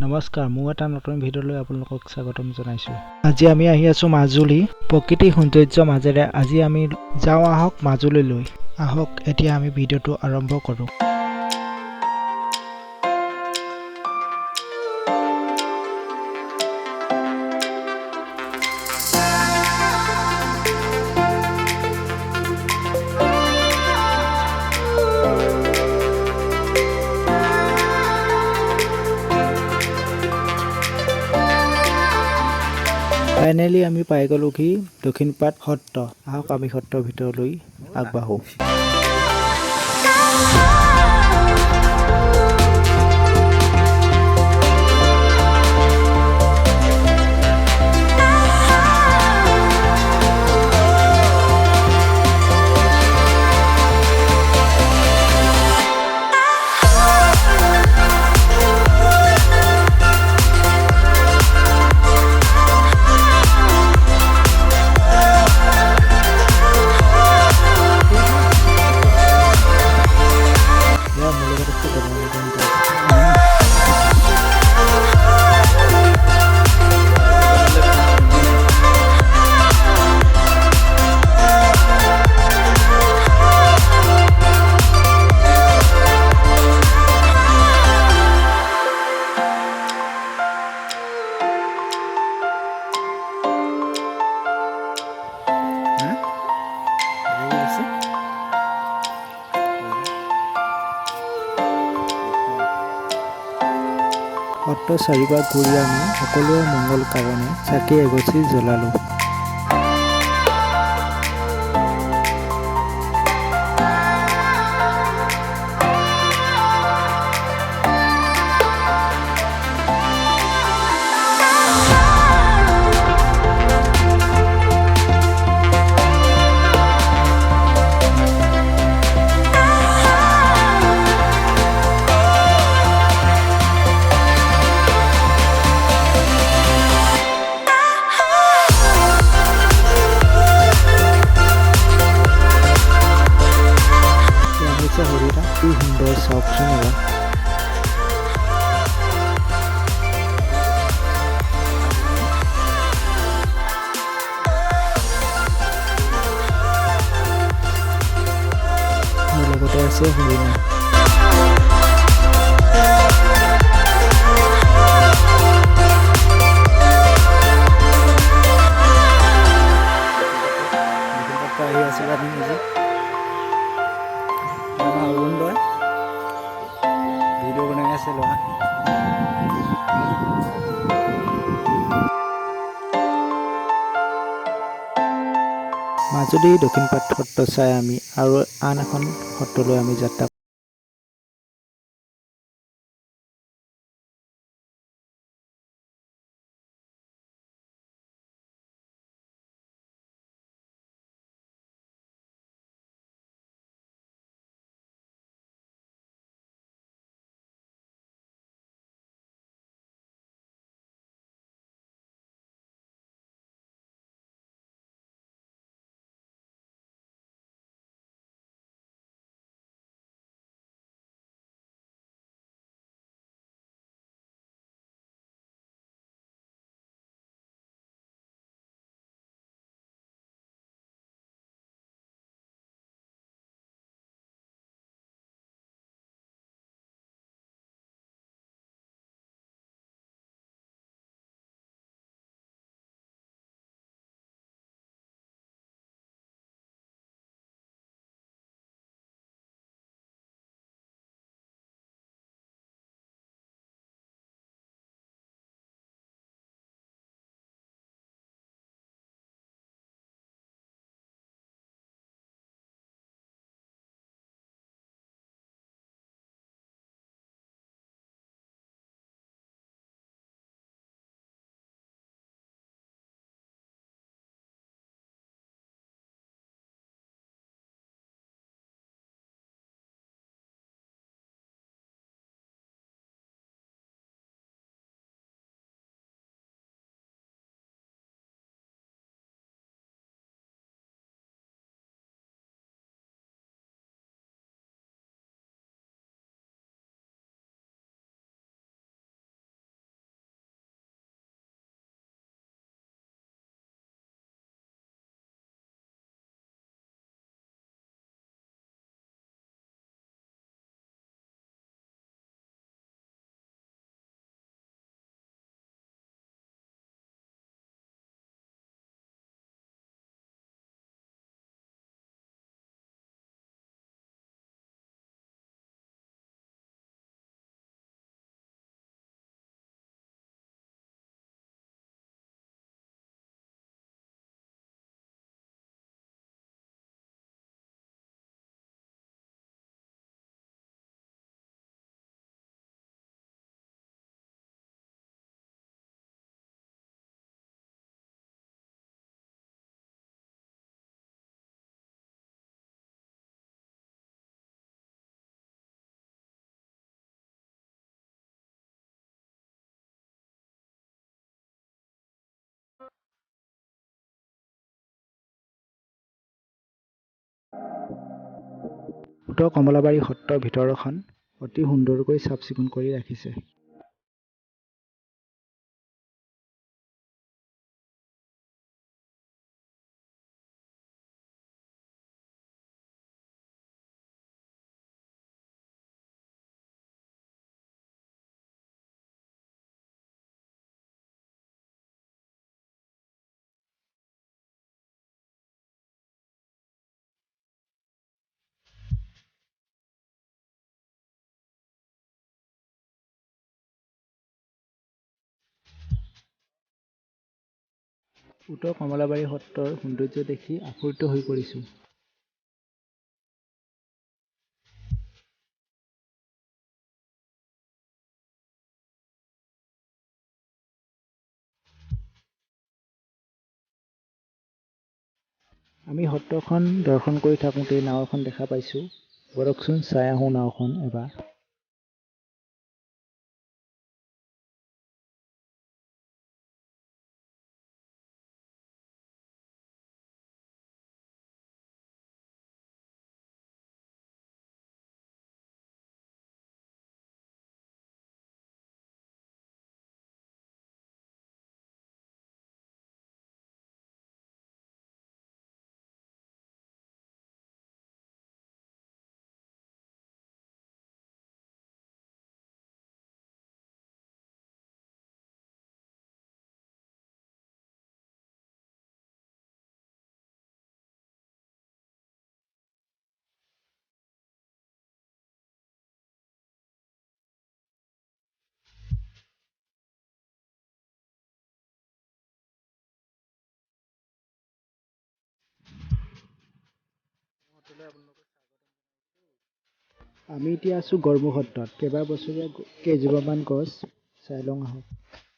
নমস্কাৰ, মোৰ এটা নতুন ভিডিঅ'লৈ আপোনালোকক স্বাগতম জনাইছোঁ। আজি আমি আহি আছোঁ মাজুলী। প্ৰকৃতিৰ সৌন্দৰ্যৰ মাজেৰে আজি আমি যাওঁ আহক মাজুলীলৈ। আহক এতিয়া আমি ভিডিঅ'টো আৰম্ভ কৰোঁ। ফাইনেলি আমি পাই গ'লোহি দক্ষিণপাট সত্ৰ। আহক আমি সত্ৰৰ ভিতৰলৈ আগবাঢ়োঁ। সত্ৰ চাৰিবাৰ ঘূৰি আমি সকলোৰে মংগল কাৰণে চাকি এগছি জ্বলালোঁ। হৰিণা কি সুন্দৰ চাওকচোন এবাৰ। লগতে আছে হৰিণা। আহি আছিলোঁ আমি নিজে অৰুণোদয় ভিডিঅ' বনাই আছে ল'ৰা। মাজুলী দক্ষিণপাট সত্ৰ চাই আমি আৰু আন এখন সত্ৰলৈ আমি যাত্ৰা উত্তৰ কমলাবাৰী সত্ৰৰ ভিতৰখন অতি সুন্দৰকৈ চাফ চিকুণ কৰি ৰাখিছে। উত্তৰ কমলাবাৰী সত্ৰৰ সৌন্দৰ্য দেখি আপ্লুত হৈ পৰিছোঁ। আমি সত্ৰখন দৰ্শন কৰি থাকোঁতে নাও এখন দেখা পাইছোঁ। বৰকচোন চাই আহোঁ নাওখন এবাৰ। আমি এতিয়া আছোঁ গড়মূৰ সত্ৰত। কেইবাবছৰীয়া কেইজোপামান গছ চাই লওঁ আহক।